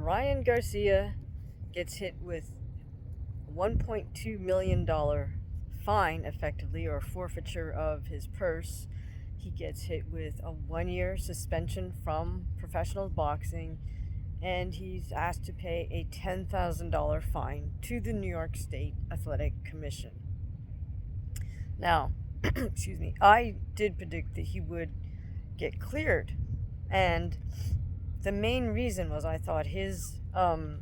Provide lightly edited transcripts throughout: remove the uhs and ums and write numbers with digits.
Ryan Garcia gets hit with a $1.2 million fine, effectively, or forfeiture of his purse. He gets hit with a 1-year suspension from professional boxing, and he's asked to pay a $10,000 fine to the New York State Athletic Commission. Now, excuse me, I did predict that he would get cleared, and the main reason was I thought his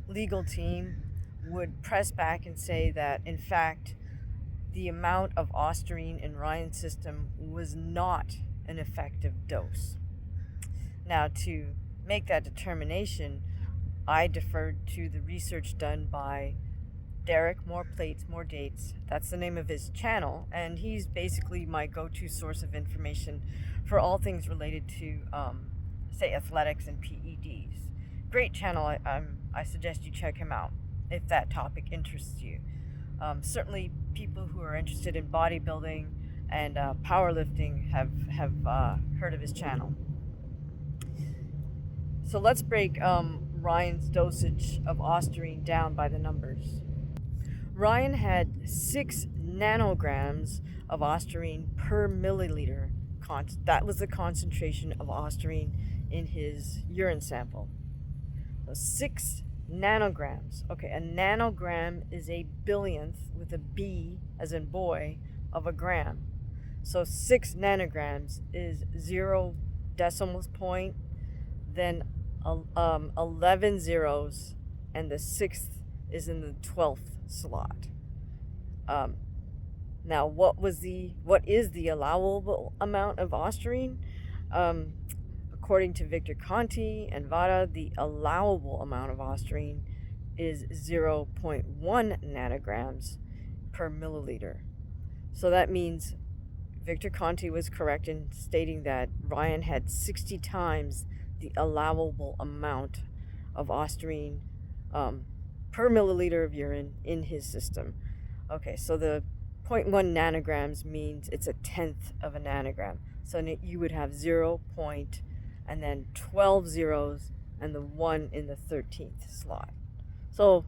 legal team would press back and say that, in fact, the amount of Ostarine in Ryan's system was not an effective dose. Now, to make that determination, I deferred to the research done by Derek, More Plates, More Dates. That's the name of his channel, and he's basically my go-to source of information for all things related to, say, athletics and PEDs. Great channel. I suggest you check him out if that topic interests you. Certainly, people who are interested in bodybuilding and powerlifting have heard of his channel. So let's break Ryan's dosage of Ostarine down by the numbers. Ryan had 6 nanograms of Ostarine per milliliter. That was the concentration of Ostarine in his urine sample. So 6 nanograms. Okay, a nanogram is a billionth with a B as in boy of a gram. So 6 nanograms is 0 decimal point, then 11 zeros, and the 6th is in the 12th slot. Now, what is the allowable amount of Ostarine? According to Victor Conti and Vada, the allowable amount of Ostarine is 0.1 nanograms per milliliter. So that means Victor Conti was correct in stating that Ryan had 60 times the allowable amount of Ostarine per milliliter of urine in his system. Okay, so the 0.1 nanograms means it's a tenth of a nanogram. So you would have 0. And then 12 zeros and the 1 in the 13th slot. So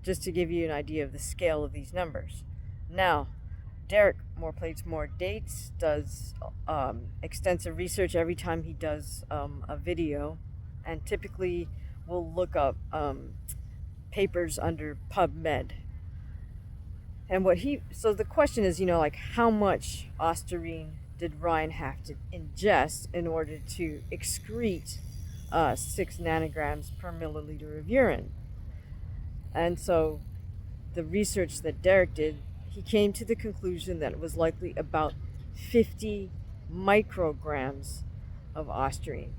just to give you an idea of the scale of these numbers. Now, Derek, More Plates, More Dates, does extensive research every time he does a video, and typically will look up papers under PubMed. And so the question is, like, how much Ostarine did Ryan have to ingest in order to excrete 6 nanograms per milliliter of urine? And so the research that Derek did, he came to the conclusion that it was likely about 50 micrograms of Ostarine.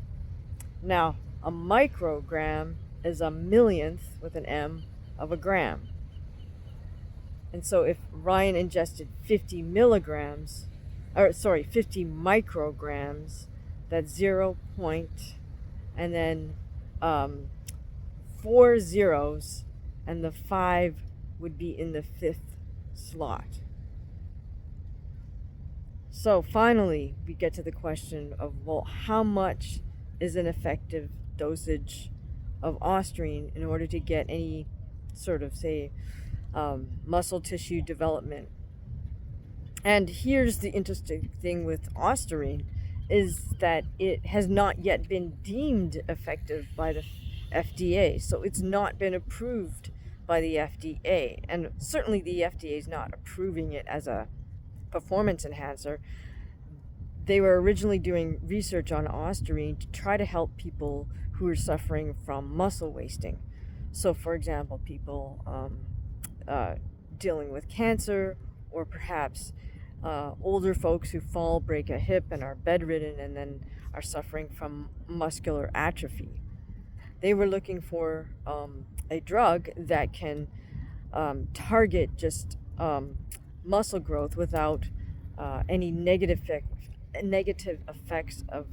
Now, a microgram is a millionth with an M of a gram. And so if Ryan ingested 50 micrograms, that's 0 point, and then 4 zeros, and the 5 would be in the 5th slot. So finally, we get to the question of, well, how much is an effective dosage of Ostarine in order to get any sort of, say, muscle tissue development? And here's the interesting thing with Ostarine, is that it has not yet been deemed effective by the FDA. So it's not been approved by the FDA. And certainly the FDA is not approving it as a performance enhancer. They were originally doing research on Ostarine to try to help people who are suffering from muscle wasting. So, for example, people dealing with cancer, or perhaps older folks who fall, break a hip, and are bedridden and then are suffering from muscular atrophy. They were looking for a drug that can target just muscle growth without any negative effects of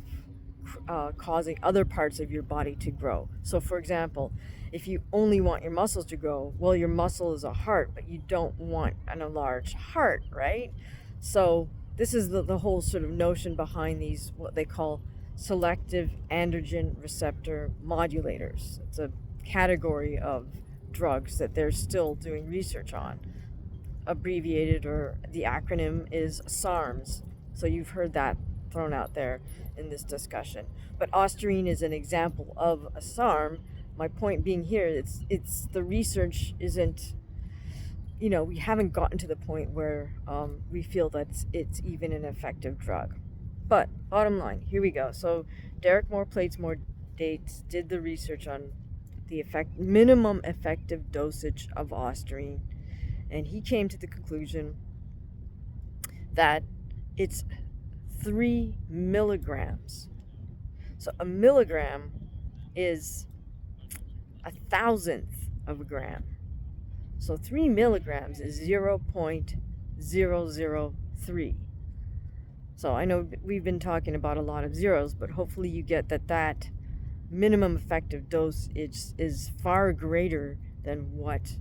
causing other parts of your body to grow. So, for example, if you only want your muscles to grow, well, your muscle is a heart, but you don't want an enlarged heart, right? So this is the whole sort of notion behind these, what they call selective androgen receptor modulators. It's a category of drugs that they're still doing research on. Abbreviated, or the acronym is SARMs. So you've heard that thrown out there in this discussion. But Ostarine is an example of a SARM. My point being here, it's the research isn't, we haven't gotten to the point where we feel that it's even an effective drug. But bottom line, here we go. So Derek More Plates More Dates did the research on the minimum effective dosage of Ostarine, and he came to the conclusion that it's 3 milligrams. So a milligram is 1,000th of a gram. So 3 milligrams is 0.003. So I know we've been talking about a lot of zeros, but hopefully you get that minimum effective dose is far greater than what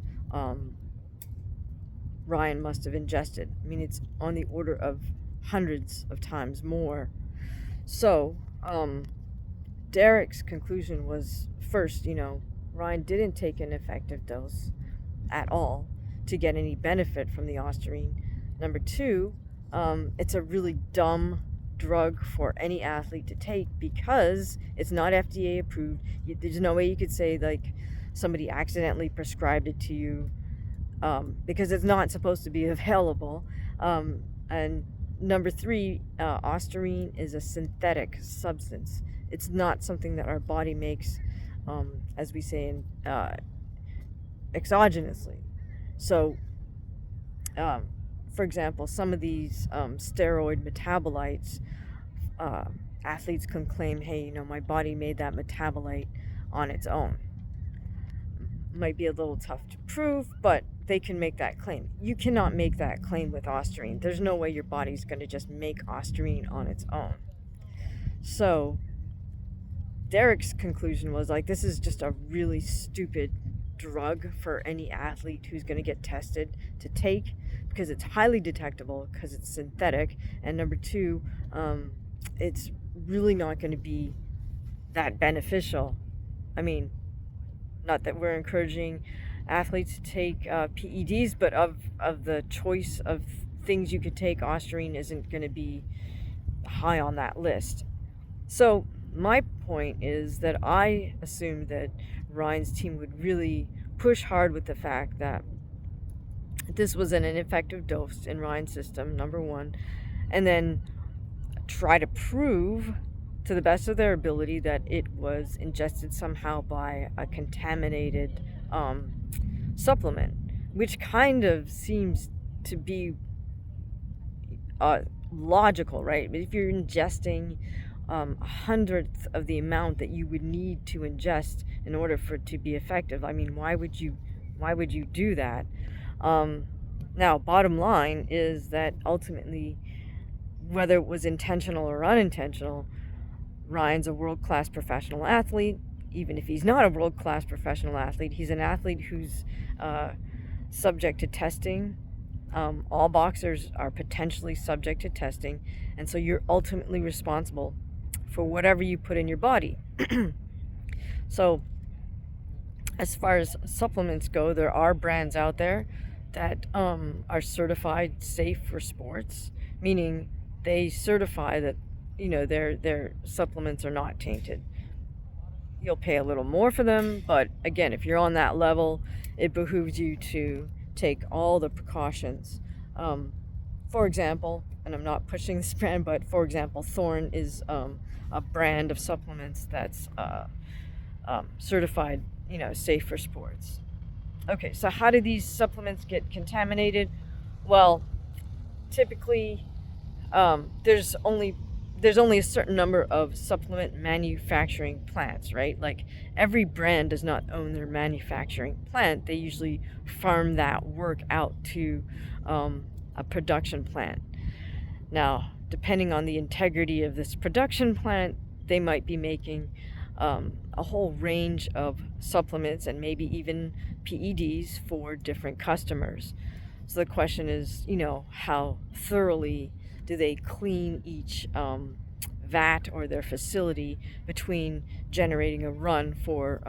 Ryan must have ingested. I mean, it's on the order of hundreds of times more. So Derek's conclusion was, first, Ryan didn't take an effective dose at all to get any benefit from the Ostarine. Number two, it's a really dumb drug for any athlete to take because it's not FDA approved. There's no way you could say like somebody accidentally prescribed it to you, because it's not supposed to be available. And number three, Ostarine is a synthetic substance. It's not something that our body makes, as we say, exogenously. So, for example, some of these steroid metabolites, athletes can claim, hey, my body made that metabolite on its own. Might be a little tough to prove, but they can make that claim. You cannot make that claim with Ostarine. There's no way your body's going to just make Ostarine on its own. So Derek's conclusion was like, this is just a really stupid drug for any athlete who's going to get tested to take, because it's highly detectable, because it's synthetic, and number two, it's really not going to be that beneficial. I mean, not that we're encouraging athletes to take PEDs, but of the choice of things you could take, Ostarine isn't going to be high on that list. So my point is that I assumed that Ryan's team would really push hard with the fact that this was an ineffective dose in Ryan's system, number one, and then try to prove to the best of their ability that it was ingested somehow by a contaminated supplement, which kind of seems to be logical, right? If you're ingesting a hundredth of the amount that you would need to ingest in order for it to be effective, I mean, why would you do that? Now, bottom line is that ultimately, whether it was intentional or unintentional, Ryan's a world-class professional athlete. Even if he's not a world-class professional athlete, he's an athlete who's subject to testing. All boxers are potentially subject to testing, and so you're ultimately responsible for whatever you put in your body. So, as far as supplements go, there are brands out there that are certified safe for sports, meaning they certify that their supplements are not tainted. You'll pay a little more for them, but again, if you're on that level, it behooves you to take all the precautions. For example, and I'm not pushing this brand, but for example, Thorne is a brand of supplements that's certified, safe for sports. Okay, so how do these supplements get contaminated? Well, typically, there's only a certain number of supplement manufacturing plants, right? Like, every brand does not own their manufacturing plant. They usually farm that work out to a production plant. Now, depending on the integrity of this production plant, they might be making a whole range of supplements and maybe even PEDs for different customers. So the question is, how thoroughly do they clean each vat or their facility between generating a run for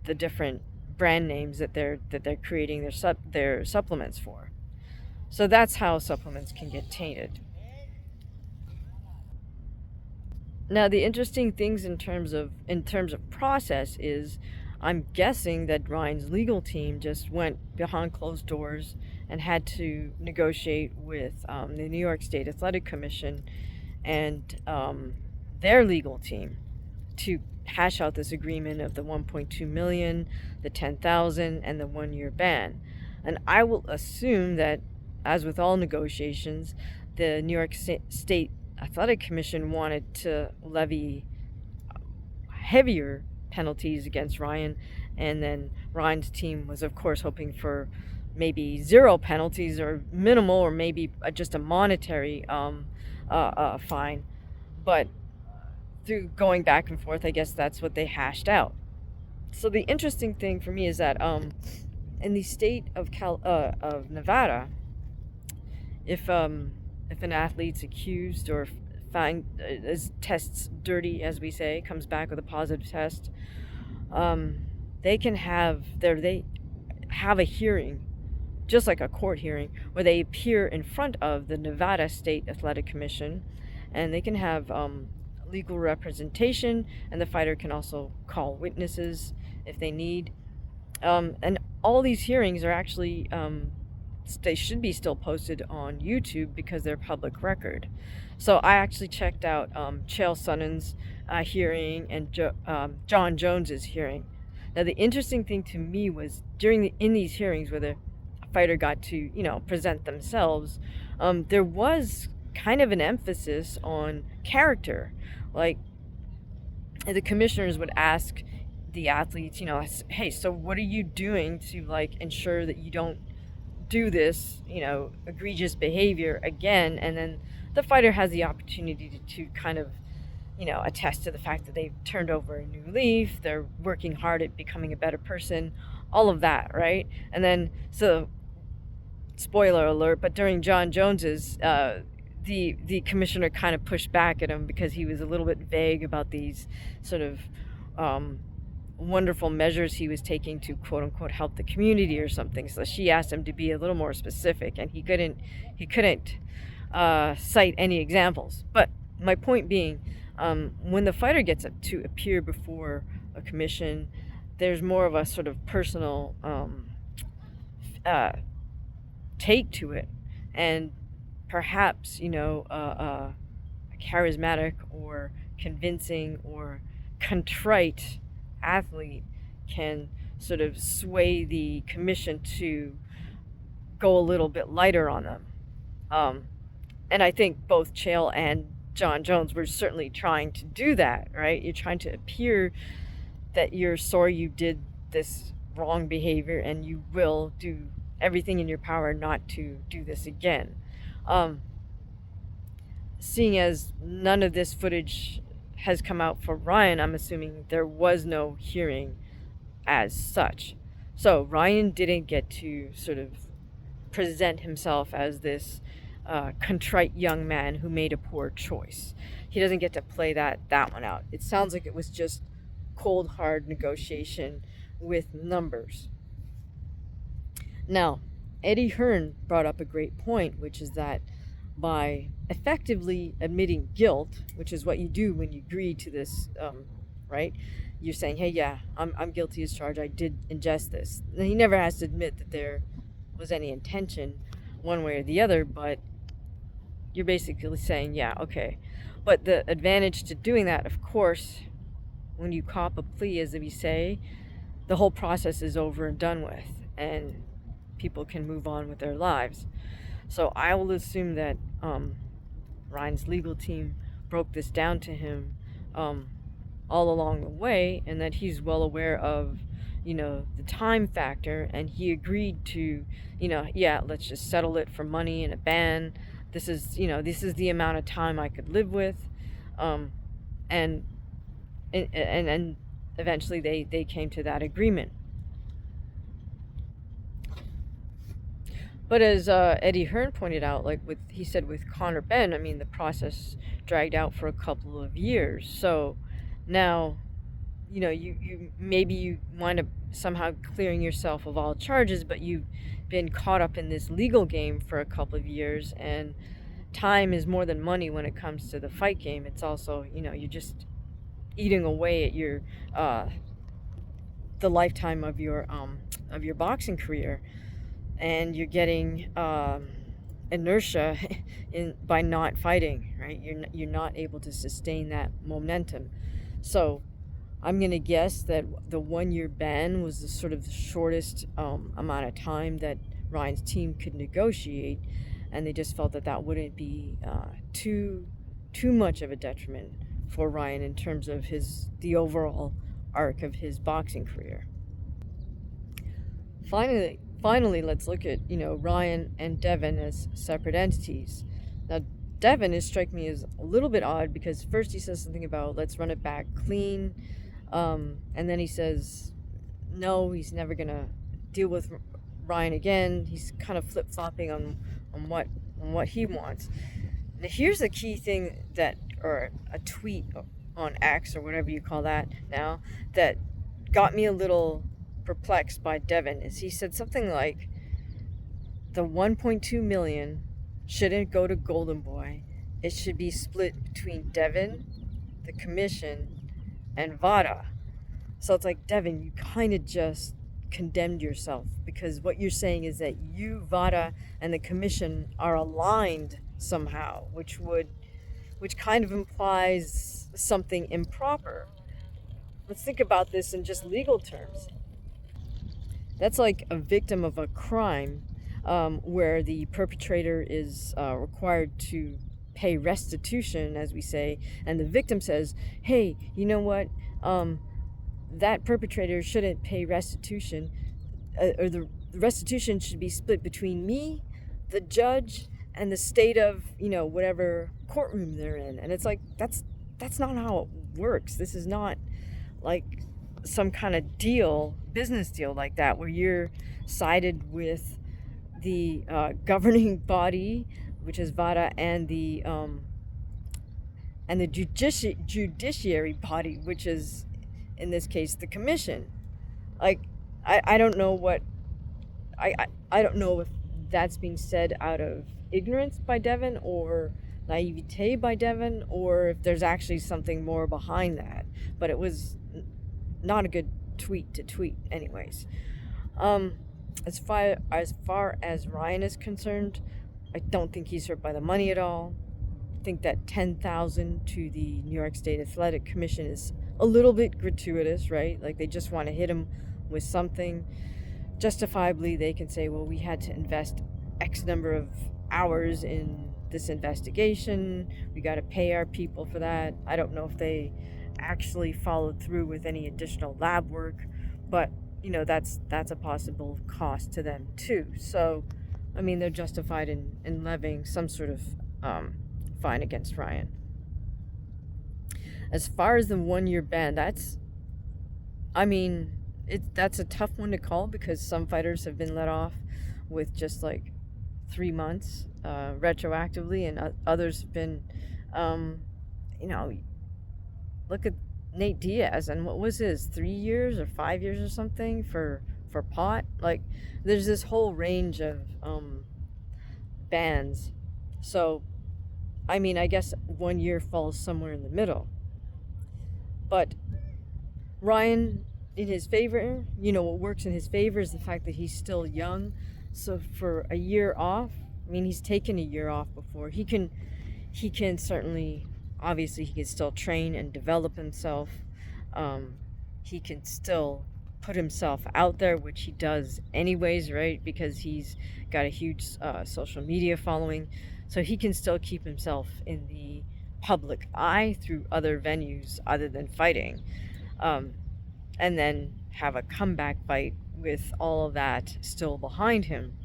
the different brand names that they're creating their supplements for. So that's how supplements can get tainted. Now, the interesting things in terms of process is, I'm guessing that Ryan's legal team just went behind closed doors and had to negotiate with the New York State Athletic Commission and their legal team to hash out this agreement of the 1.2 million, the 10,000, and the 1-year ban. And I will assume that, as with all negotiations, the New York State Athletic Commission wanted to levy heavier penalties against Ryan, and then Ryan's team was, of course, hoping for maybe 0 penalties or minimal, or maybe just a monetary fine. But through going back and forth, I guess that's what they hashed out. So the interesting thing for me is that in the state of Nevada, if an athlete's accused or tests dirty, as we say, comes back with a positive test, they can have a hearing, just like a court hearing, where they appear in front of the Nevada State Athletic Commission, and they can have legal representation, and the fighter can also call witnesses if they need. And all these hearings are actually, they should be still posted on YouTube because they're public record. So I actually checked out Chael Sonnen's hearing and John Jones's hearing. Now, the interesting thing to me was in these hearings where the fighter got to present themselves, there was kind of an emphasis on character. Like, the commissioners would ask the athletes, hey, so what are you doing to ensure that you don't do this, egregious behavior again? And then the fighter has the opportunity to kind of, attest to the fact that they've turned over a new leaf, they're working hard at becoming a better person, all of that, right? And then, so, spoiler alert, but during John Jones's, the commissioner kind of pushed back at him because he was a little bit vague about these sort of wonderful measures he was taking to quote unquote help the community or something. So she asked him to be a little more specific, and he couldn't cite any examples. But my point being, when the fighter gets to appear before a commission, there's more of a sort of personal take to it, and perhaps a charismatic or convincing or contrite athlete can sort of sway the commission to go a little bit lighter on them. And I think both Chael and John Jones were certainly trying to do that, right? You're trying to appear that you're sorry you did this wrong behavior, and you will do everything in your power not to do this again. Seeing as none of this footage has come out for Ryan, I'm assuming there was no hearing as such. So Ryan didn't get to sort of present himself as this contrite young man who made a poor choice. He doesn't get to play that one out. It sounds like it was just cold, hard negotiation with numbers. Now, Eddie Hearn brought up a great point, which is that by effectively admitting guilt, which is what you do when you agree to this, right? You're saying, hey, yeah, I'm guilty as charged. I did ingest this. And he never has to admit that there was any intention one way or the other, but you're basically saying, yeah, okay. But the advantage to doing that, of course, when you cop a plea, as we say, the whole process is over and done with, and people can move on with their lives. So I will assume that Ryan's legal team broke this down to him all along the way, and that he's well aware of, the time factor, and he agreed to, yeah, let's just settle it for money and a ban. This is the amount of time I could live with, and eventually they came to that agreement. But as Eddie Hearn pointed out, he said with Conor Benn, the process dragged out for a couple of years. So now you maybe you wind up somehow clearing yourself of all charges, but you've been caught up in this legal game for a couple of years, and time is more than money when it comes to the fight game. It's also, you're just eating away at your the lifetime of your boxing career, and you're getting inertia by not fighting, right? You're not able to sustain that momentum. So I'm gonna guess that the 1 year ban was the sort of the shortest amount of time that Ryan's team could negotiate, and they just felt that that wouldn't be too much of a detriment for Ryan in terms of the overall arc of his boxing career. Finally, let's look at Ryan and Devin as separate entities. Now, Devin is striking me as a little bit odd because first he says something about let's run it back clean, and then he says no, he's never gonna deal with Ryan again. He's kind of flip flopping on what he wants. Now, here's a key thing or a tweet on X or whatever you call that now, that got me a little perplexed by Devin. Is he said something like the 1.2 million shouldn't go to Golden Boy. It should be split between Devin, the commission, and Vada. So it's like, Devin, you kind of just condemned yourself, because what you're saying is that you, Vada, and the commission are aligned somehow, which kind of implies something improper. Let's think about this in just legal terms. That's like a victim of a crime where the perpetrator is required to pay restitution, as we say, and the victim says, hey, you know what, that perpetrator shouldn't pay restitution, or the restitution should be split between me, the judge, and the state of, whatever courtroom they're in. And it's like, that's not how it works. This is not like some kind of business deal like that, where you're sided with the governing body, which is VADA, and the judiciary body, which is, in this case, the commission. Like, I don't know what I don't know if that's being said out of ignorance by Devin or naivete by Devin, or if there's actually something more behind that. But it was not a good tweet to tweet anyways. As far as Ryan is concerned, I don't think he's hurt by the money at all. I think that $10,000 to the New York State Athletic Commission is a little bit gratuitous, right? Like, they just want to hit him with something. Justifiably, they can say, well, we had to invest X number of hours in this investigation. We got to pay our people for that. I don't know if they actually followed through with any additional lab work, but that's a possible cost to them too. So, I mean, they're justified in levying some sort of fine against Ryan. As far as the 1 year ban, that's a tough one to call, because some fighters have been let off with just like 3 months retroactively, and others have been, look at Nate Diaz, and what was his, 3 years or 5 years or something for pot? Like, there's this whole range of bans. So, I mean, I guess 1 year falls somewhere in the middle. But Ryan, in his favor, what works in his favor is the fact that he's still young. So for a year off, I mean, he's taken a year off before. He can certainly, obviously, he can still train and develop himself. He can still put himself out there, which he does anyways, right? Because he's got a huge social media following. So he can still keep himself in the public eye through other venues other than fighting. And then have a comeback fight with all of that still behind him.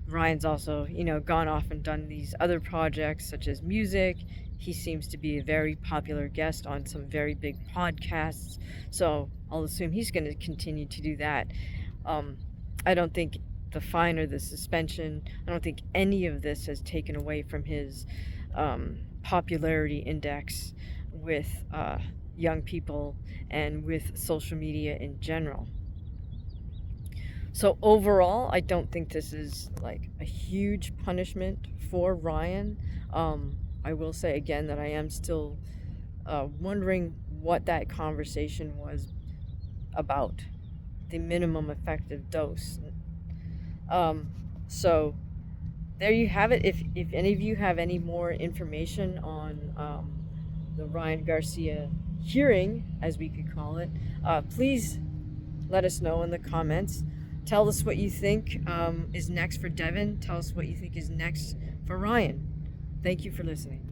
Ryan's also, gone off and done these other projects such as music. He seems to be a very popular guest on some very big podcasts. So I'll assume he's going to continue to do that. I don't think the fine or the suspension, I don't think any of this has taken away from his popularity index with young people and with social media in general. So overall, I don't think this is like a huge punishment for Ryan. I will say again that I am still wondering what that conversation was about, the minimum effective dose. Um, so there you have it. If any of you have any more information on the Ryan Garcia hearing, as we could call it, please let us know in the comments. Tell us what you think is next for Devin. Tell us what you think is next for Ryan. Thank you for listening.